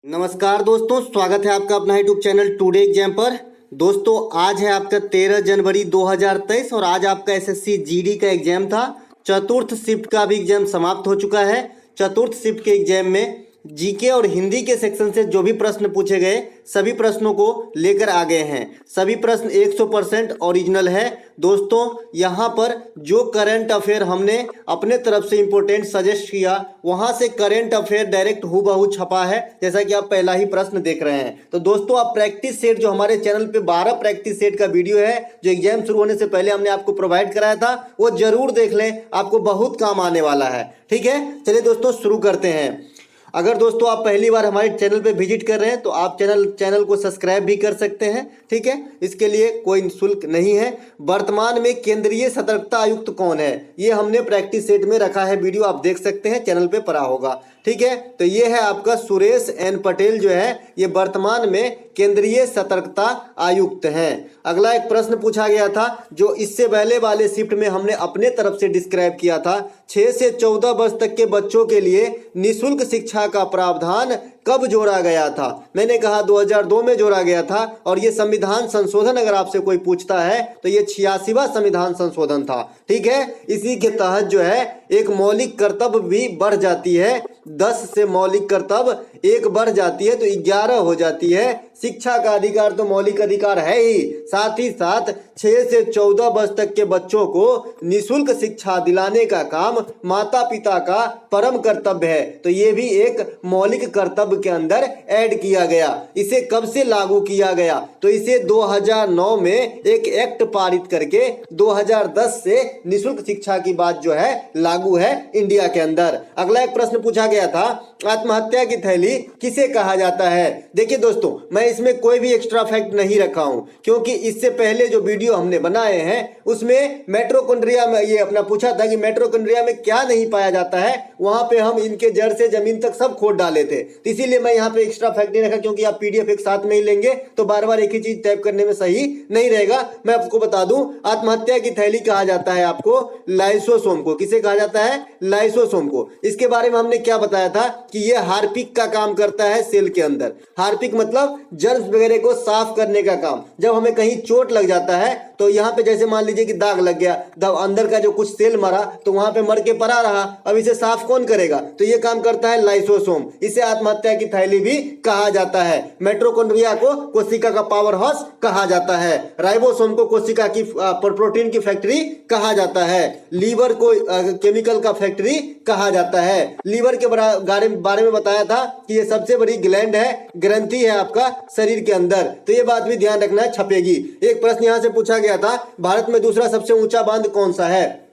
नमस्कार दोस्तों, स्वागत है आपका अपना यूट्यूब चैनल टुडे एग्जाम पर। दोस्तों आज है आपका 13 जनवरी 2023 और आज आपका एसएससी जीडी का एग्जाम था। चतुर्थ शिफ्ट का भी एग्जाम समाप्त हो चुका है। चतुर्थ शिफ्ट के एग्जाम में जीके और हिंदी के सेक्शन से जो भी प्रश्न पूछे गए सभी प्रश्नों को लेकर आ गए हैं। सभी प्रश्न 100% ओरिजिनल है। दोस्तों यहाँ पर जो करंट अफेयर हमने अपने तरफ से इम्पोर्टेंट सजेस्ट किया वहाँ से करंट अफेयर डायरेक्ट हूबहू छपा है, जैसा कि आप पहला ही प्रश्न देख रहे हैं। तो दोस्तों आप प्रैक्टिस सेट जो हमारे चैनल पे 12 प्रैक्टिस सेट का वीडियो है जो एग्जाम शुरू होने से पहले हमने आपको प्रोवाइड कराया था, वो जरूर देख लें, आपको बहुत काम आने वाला है। ठीक है, चलिए दोस्तों शुरू करते हैं। अगर दोस्तों आप पहली बार हमारे चैनल पे विजिट कर रहे हैं तो आप चैनल को सब्सक्राइब भी कर सकते हैं। ठीक है, इसके लिए कोई शुल्क नहीं है। वर्तमान में केंद्रीय सतर्कता आयुक्त कौन है, ये हमने प्रैक्टिस सेट में रखा है, वीडियो आप देख सकते हैं, चैनल पे पड़ा होगा। ठीक है, तो ये है आपका सुरेश एन पटेल जो है, ये वर्तमान में केंद्रीय सतर्कता आयुक्त हैं। अगला एक प्रश्न पूछा गया था जो इससे पहले वाले शिफ्ट में हमने अपने तरफ से डिस्क्राइब किया था। 6 से 14 वर्ष तक के बच्चों के लिए निःशुल्क शिक्षा का प्रावधान कब जोड़ा गया था? मैंने कहा 2002 में जोड़ा गया था। और ये संविधान संशोधन अगर आपसे कोई पूछता है तो ये 86वां संविधान संशोधन था। ठीक है, इसी के तहत जो है एक मौलिक कर्तव्य भी बढ़ जाती है। 10 से मौलिक कर्तव्य 1 बढ़ जाती है तो 11 हो जाती है। शिक्षा का अधिकार तो मौलिक अधिकार है ही, साथ ही साथ 6 से 14 वर्ष तक के बच्चों को निःशुल्क शिक्षा दिलाने का काम माता पिता का परम कर्तव्य है। तो ये भी एक मौलिक कर्तव्य के अंदर ऐड किया गया। इसे कब से लागू किया गया? तो इसे 2009 में एक एक्ट पारित करके 2010 से निःशुल्क शिक्षा की बात जो है लागू है इंडिया के अंदर। अगला एक प्रश्न पूछा गया था, आत्महत्या की थैली किसे कहा जाता है? देखिए दोस्तों, मैं इसमें कोई भी एक्स्ट्रा फैक्ट नहीं रखा हूं, क्योंकि इससे पहले जो वीडियो हमने बनाए हैं उसमें मेट्रोकॉन्ड्रिया में ये अपना पूछा था कि मेट्रोकॉन्ड्रिया में क्या नहीं पाया जाता है, वहां पे हम इनके जड़ से जमीन तक सब खोद डाले थे। तो इसीलिए मैं यहाँ पे एक्स्ट्रा फैक्ट नहीं रखा, क्योंकि आप पीडीएफ एक साथ नहीं लेंगे तो बार बार एक ही चीज टाइप करने में सही नहीं रहेगा। मैं आपको बता दूं, आत्महत्या की थैली कहा जाता है आपको लाइसोसोम को। किसे कहा जाता है? लाइसोसोम को। इसके बारे में हमने क्या बताया था कि ये हार्पिक का काम करता है सेल के अंदर। हार्पिक मतलब जर्म्स वगैरह को साफ करने का काम। जब हमें कहीं चोट लग जाता है तो यहाँ पे जैसे मान लीजिए कि दाग लग गया, तब अंदर का जो कुछ सेल मरा तो वहां पे मर के पड़ा रहा, अब इसे साफ कौन करेगा? तो ये काम करता है लाइसोसोम। इसे आत्महत्या की थैली भी कहा जाता है। मेट्रोकॉन्ड्रिया को कोशिका का पावर हाउस कहा जाता है। राइबोसोम को कोशिका की प्रोटीन की फैक्ट्री कहा जाता है। लीवर को केमिकल का फैक्ट्री कहा जाता है। लीवर के बारे में बताया था कि ये सबसे बड़ी ग्लैंड है, ग्रंथि है आपका शरीर के अंदर। तो ये बात भी ध्यान रखना है, छपेगी। एक प्रश्न यहां से पूछा गया था, भारत में दूसरा सबसे ऊंचा बांध कौन सा है?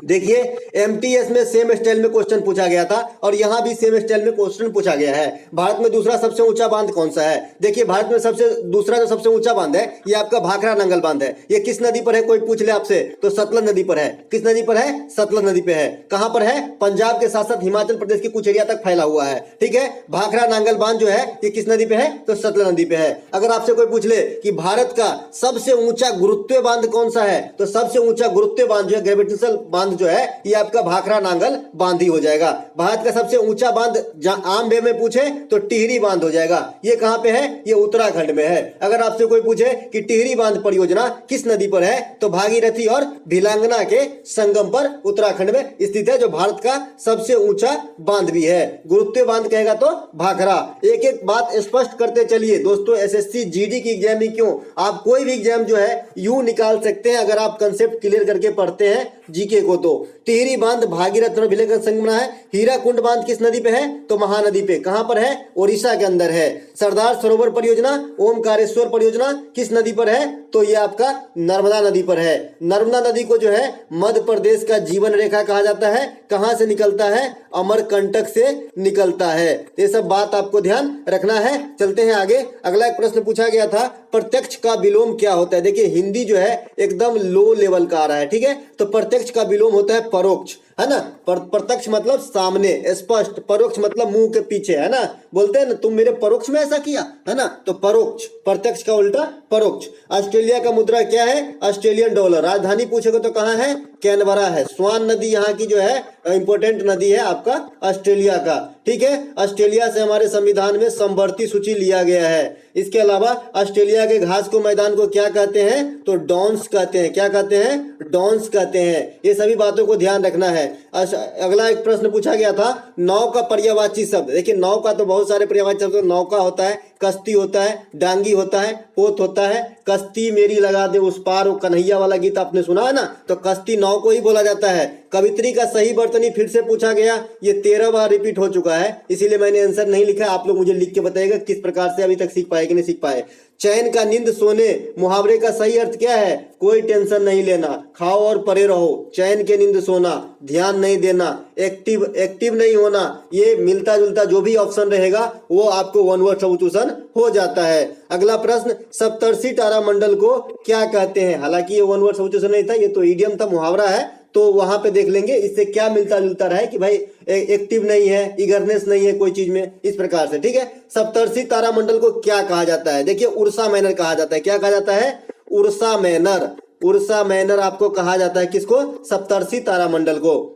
देखिए एमटीएस में सेम स्टाइल में क्वेश्चन पूछा गया था और यहां भी सेम स्टाइल में क्वेश्चन पूछा गया है। भारत में दूसरा सबसे ऊंचा बांध कौन सा है? देखिए भारत में दूसरा जो सबसे ऊंचा बांध है ये आपका भाखड़ा नांगल बांध है। ये किस नदी पर है कोई पूछ ले आपसे तो सतलज नदी पर है। किस नदी पर है? सतलज नदी पे है। कहां पर है? पंजाब के साथ साथ हिमाचल प्रदेश के कुछ एरिया तक फैला हुआ है। ठीक है, भाखड़ा नांगल बांध जो है ये किस नदी पे है? तो सतलज नदी पे है। अगर आपसे कोई पूछ ले कि भारत का सबसे ऊंचा गुरुत्वीय बांध कौन सा है, तो सबसे ऊंचा गुरुत्वीय बांध जो है, ग्रेविटेशनल बांध जो है, ये आपका भाखड़ा नांगल बांध ही हो जाएगा। भारत का सबसे ऊंचा बांध आम वे में पूछे तो टिहरी बांध हो जाएगा। ये कहां पे है? ये उत्तराखंड में है। अगर आपसे कोई पूछे कि टिहरी बांध परियोजना किस नदी पर है, तो भागीरथी और भिलांगना के संगम पर उत्तराखंड में स्थित है, जो भारत का सबसे ऊंचा बांध भी है। गुरुत्वीय बांध कहेगा तो भाखड़ा। एक एक बात स्पष्ट करते चलिए दोस्तों, एसएससी जीडी की एग्जाम ही क्यों, आप कोई भी एग्जाम जो है यूं निकाल सकते हैं अगर आप कंसेप्ट क्लियर करके पढ़ते हैं जीके को। तो टिहरी बांध भागीरथ और भिलांगना संगम है। हीराकुंड बांध किस नदी पे है? तो महानदी पे। कहां पर है? ओडिशा के अंदर है। सरदार सरोवर परियोजना, ओमकारेश्वर परियोजना किस नदी पर है? तो ये आपका नर्मदा नदी पर है। नर्मदा नदी को जो है मध्य प्रदेश का जीवन रेखा कहा जाता है। कहां से निकलता है? अमरकंटक से निकलता है। ये सब बात आपको ध्यान रखना है। चलते हैं आगे। अगला एक प्रश्न पूछा गया था, प्रत्यक्ष का विलोम क्या होता है? देखिए हिंदी जो है एकदम लो लेवल का आ रहा है। ठीक है, तो प्रत्यक्ष का विलोम होता है परोक्ष। है ना। प्रत्यक्ष मतलब सामने, स्पष्ट, परोक्ष मतलब मुंह के पीछे, है ना। बोलते हैं ना तुम मेरे परोक्ष में ऐसा किया, है ना, तो परोक्ष, प्रत्यक्ष का उल्टा परोक्ष। ऑस्ट्रेलिया का मुद्रा क्या है? Australian dollar. राजधानी पूछेगा तो कहाँ है? कैनबरा है। स्वान नदी यहाँ की जो है इंपोर्टेंट नदी है आपका ऑस्ट्रेलिया का, ठीक है। ऑस्ट्रेलिया से हमारे संविधान में समवर्ती सूची लिया गया है। इसके अलावा ऑस्ट्रेलिया के घास को मैदान को क्या कहते हैं? तो डॉन्स कहते हैं। क्या कहते हैं? डॉन्स कहते हैं। ये सभी बातों को ध्यान रखना है। अगला एक प्रश्न पूछा गया था, नाव का पर्यायवाची शब्द। देखिए नाव का तो बहुत सारे पर्यायवाची शब्द, नौका होता है, कश्ती होता है, डांगी होता है, पोत होता है। कश्ती मेरी लगा दे उस पार, वो कन्हैया वाला गीत आपने सुना है ना, तो कश्ती नाव को ही बोला जाता है। कवित्री का सही बर्तनी फिर से पूछा गया, ये 13 बार रिपीट हो चुका है, इसीलिए मैंने आंसर नहीं लिखा। आप लोग मुझे लिख के बताइएगा किस प्रकार से अभी तक सीख पाए कि नहीं सीख पाए। चैन का नींद सोने, मुहावरे का सही अर्थ क्या है? कोई टेंशन नहीं लेना, खाओ और परे रहो। चैन के नींद सोना, ध्यान नहीं देना, एक्टिव नहीं होना। ये मिलता जुलता जो भी ऑप्शन रहेगा वो आपको वन वर्ड सब्स्टिट्यूशन हो जाता है। अगला प्रश्न, सप्तर्षि तारामंडल को क्या कहते हैं? हालांकि ये वन वर्ड सब्स्टिट्यूशन नहीं था, ये तो इडियम था, मुहावरा है, तो वहां पे देख लेंगे इससे क्या मिलता जुलता रहा है कि भाई एक्टिव नहीं है, ईगरनेस नहीं है कोई चीज में, इस प्रकार से, ठीक है। सप्तर्षि तारामंडल को क्या कहा जाता है? देखिए उर्सा मैनर कहा जाता है। क्या कहा जाता है? Ursa manner. उर्सा मैनर आपको कहा जाता है, किसको? सप्तर्षि तारामंडल को।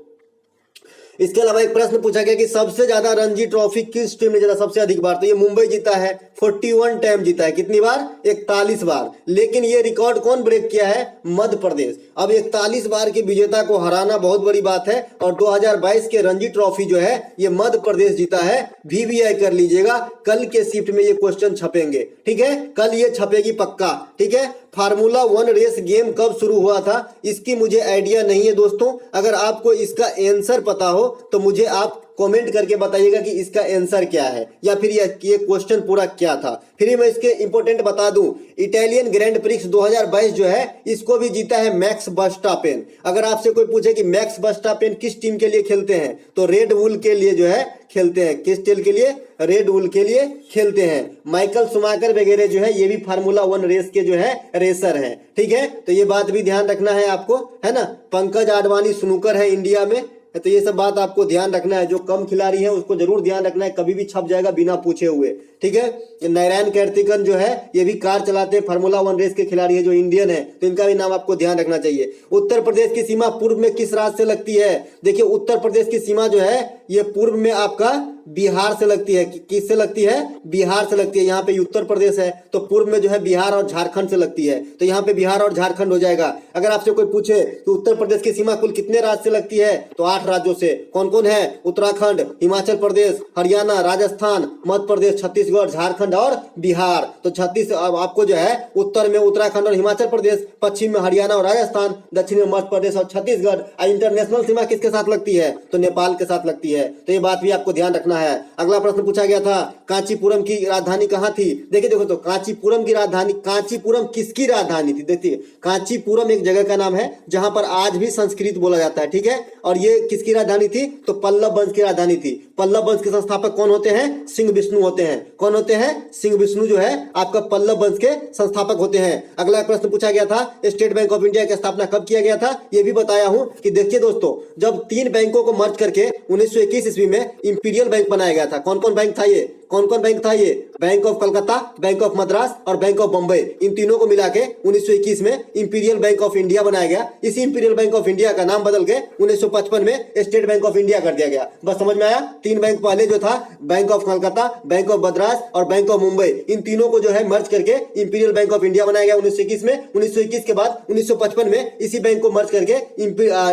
इसके अलावा एक प्रश्न पूछा गया कि सबसे ज्यादा रणजी ट्रॉफी किस टीम ने जीता सबसे अधिक बार? तो ये मुंबई जीता है, 41 टाइम जीता है। कितनी बार? 41 बार। लेकिन ये रिकॉर्ड कौन ब्रेक किया है? मध्य प्रदेश। अब 41 बार के विजेता को हराना बहुत बड़ी बात है, और 2022 के रणजी ट्रॉफी जो है ये मध्य प्रदेश जीता है। वीवीआई कर लीजिएगा, कल के शिफ्ट में ये क्वेश्चन छपेंगे, ठीक है, कल ये छपेगी पक्का, ठीक है। फार्मूला 1 रेस गेम कब शुरू हुआ था? इसकी मुझे आइडिया नहीं है दोस्तों। अगर आपको इसका आंसर पता हो तो मुझे आप कमेंट करके बताइएगा कि इसका आंसर क्या है, या फिर ये क्वेश्चन पूरा क्या था। फिर मैं इसके इंपोर्टेंट बता दूं, इटालियन ग्रैंड प्रिक्स 2022 जो है इसको भी जीता है मैक्स वर्स्टापेन। अगर आपसे कोई पूछे कि मैक्स वर्स्टापेन किस टीम के लिए खेलते हैं, तो रेड बुल के लिए जो है खेलते हैं। किस टीम के लिए? रेड बुल के लिए खेलते हैं। माइकल शुमाकर वगैरह जो है ये भी फार्मूला 1 रेस के जो है रेसर हैं, ठीक है। तो ये बात भी ध्यान रखना है आपको, है ना। पंकज आडवाणी स्नूकर है इंडिया में, तो ये सब बात आपको ध्यान रखना है। जो कम खिलाड़ी है उसको जरूर ध्यान रखना है, कभी भी छप जाएगा बिना पूछे हुए, ठीक है। नारायण कार्तिकन जो है ये भी कार चलाते हैं, फार्मूला 1 रेस के खिलाड़ी है जो इंडियन है, तो इनका भी नाम आपको ध्यान रखना चाहिए। उत्तर प्रदेश की सीमा पूर्व में किस राज्य से लगती है? देखिए उत्तर प्रदेश की सीमा जो है ये पूर्व में आपका बिहार से लगती है। किससे लगती है? बिहार से लगती है। यहाँ पे उत्तर प्रदेश है तो पूर्व में जो है बिहार और झारखंड से लगती है, तो यहाँ पे बिहार और झारखंड हो जाएगा। अगर आपसे कोई पूछे कि उत्तर प्रदेश की सीमा कुल कितने राज्य से लगती है, तो 8 राज्यों से। कौन कौन है? उत्तराखंड, हिमाचल प्रदेश, हरियाणा, राजस्थान, मध्य प्रदेश, छत्तीसगढ़, झारखंड और बिहार। तो 36 आपको जो है उत्तर में उत्तराखंड और हिमाचल प्रदेश, पश्चिम में हरियाणा और राजस्थान, दक्षिण में मध्य प्रदेश और छत्तीसगढ़। इंटरनेशनल सीमा किसके साथ लगती है? तो नेपाल के साथ लगती है। तो ये बात भी आपको ध्यान रखना है। अगला प्रश्न पूछा गया था, कांचीपुरम की राजधानी कहाँ थी? देखिए देखो, तो कांचीपुरम की राजधानी, कांचीपुरम किसकी राजधानी थी? देखिए कांचीपुरम एक जगह का नाम है जहां पर आज भी संस्कृत बोला जाता है, ठीक है। और ये किसकी राजधानी थी? तो पल्लव वंश की राजधानी थी। पल्लव वंश के संस्थापक कौन होते हैं? सिंह विष्णु होते हैं। कौन होते हैं? सिंह विष्णु जो है आपका पल्लव वंश के संस्थापक होते हैं। अगला प्रश्न पूछा गया था, स्टेट बैंक ऑफ इंडिया की स्थापना कब किया गया था? ये भी बताया हूं कि देखिए दोस्तों, जब 3 बैंकों को मर्ज करके 1921 ईस्वी में इंपीरियल बैंक बनाया गया था। कौन कौन बैंक था ये? कौन कौन बैंक था ये? Bank of Calcutta, bank of Madras और बैंक ऑफ बम्बई। इन तीनों को मिला के 1921 में इंपीरियल बैंक ऑफ इंडिया बनाया गया। इसी इंपीरियल बैंक ऑफ इंडिया का नाम बदल के 1955 में स्टेट बैंक ऑफ इंडिया कर दिया गया। बस समझ में आया? 3 बैंक पहले जो था, bank of Calcutta, bank of Madras और बैंक ऑफ मुंबई, इन तीनों को जो है मर्ज करके इंपीरियल बैंक ऑफ इंडिया बनाया गया 1921 में। 1921 के बाद 1955 में इसी बैंक को मर्ज करके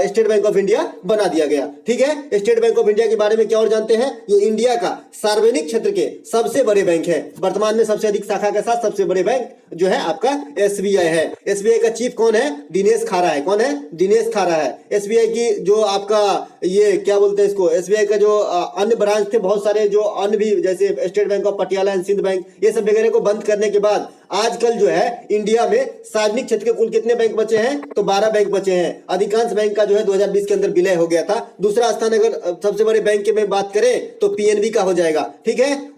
स्टेट बैंक ऑफ इंडिया बना दिया गया, ठीक है। स्टेट बैंक ऑफ इंडिया के बारे में क्या और जानते हैं? ये इंडिया का सार्वजनिक क्षेत्र के सबसे बड़े बैंक है। वर्तमान में सबसे अधिक शाखा के साथ सबसे बड़े बैंक जो है आपका एसबीआई है। एसबीआई का चीफ कौन है? दिनेश खारा है। कौन है? दिनेश खारा है। एसबीआई की जो आपका ये क्या बोलते हैं इसको, एसबीआई का जो अन्य ब्रांच थे बहुत सारे, जो अन्य भी, जैसे State Bank of Patiala and Sindh Bank, ये सब वगैरह को बंद करने के बाद आजकल जो है इंडिया में सार्वजनिक क्षेत्र के कुल कितने बैंक बचे हैं? तो 12 बैंक बचे हैं। अधिकांश बैंक का जो है 2020 के अंदर विलय हो गया था। दूसरा स्थान अगर सबसे बड़े बैंक के में बात करें तो पीएनबी का हो जाएगा, ठीक है।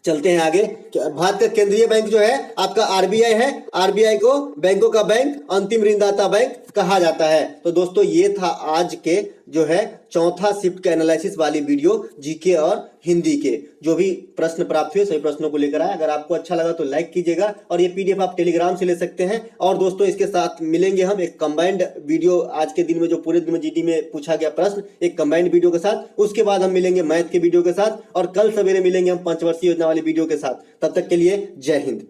चलते हैं आगे। भारत का केंद्रीय बैंक जो है आपका आरबीआई है। आरबीआई को बैंकों का बैंक, अंतिम ऋणदाता बैंक कहा जाता है। तो दोस्तों ये था आज के जो है चौथा शिफ्ट का एनालिसिस वाली वीडियो जीके और हिंदी के जो भी प्रश्न प्राप्त हुए सभी प्रश्नों को लेकर आए। अगर आपको अच्छा लगा तो लाइक कीजिएगा और ये पीडीएफ आप टेलीग्राम से ले सकते हैं। और दोस्तों इसके साथ मिलेंगे हम एक कंबाइंड वीडियो, आज के दिन में जो पूरे दिन में जीडी में पूछा गया प्रश्न एक कंबाइंड वीडियो के साथ, उसके बाद हम मिलेंगे मैथ के वीडियो के साथ और कल सवेरे मिलेंगे हम पंचवर्षीय योजना वाली वीडियो के साथ। तब तक के लिए जय हिंद।